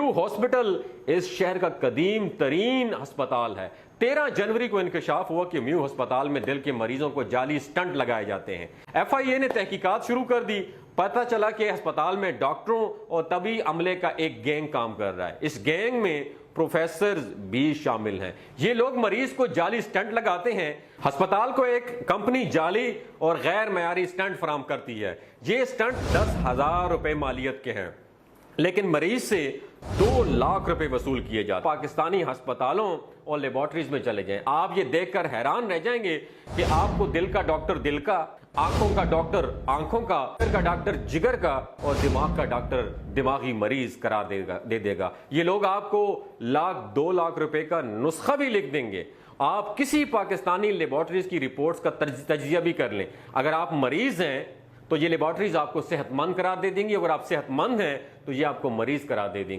Mu hospital इस शहर का कदीम तरीन अस्पताल है। 13 जनवरी को इंकशाफ हुआ कि म्यू अस्पताल में दिल के मरीजों को जाली स्टंट लगाए जाते हैं। FIA ने तहकीकात शुरू कर दी। पता चला कि अस्पताल में डॉक्टरों और तबी अमले का एक गैंग काम कर रहा है। इस गैंग में प्रोफेसर भी शामिल हैं। ये लोग मरीज को जाली स्टंट लगाते हैं। अस्पताल को एक कंपनी जाली और गैर मयारी स्टंट फराम करती है। ये स्टंट 10,000 रुपए मालियत के हैं, लेकिन मरीज से 2 लाख रुपए वसूल किए जाते। पाकिस्तानी अस्पतालों और लेबोरेटरीज में चले जाएं, आप ये देखकर हैरान रह जाएंगे कि आपको दिल का डॉक्टर दिल का, आंखों का डॉक्टर आंखों का, जिगर का डॉक्टर जिगर का और दिमाग का डॉक्टर दिमागी मरीज करार दे देगा। ये लोग आपको 2 लाख रुपए का नुस्खा भी लिख देंगे। आप किसी पाकिस्तानी लेबोरेटरीज की रिपोर्ट्स का तजिया भी कर लें, अगर आप मरीज हैं तो ये लेबोरेटरीज आपको सेहतमंद करार दे देंगी, अगर आप सेहतमंद हैं तो ये आपको मरीज करार दे देंगी।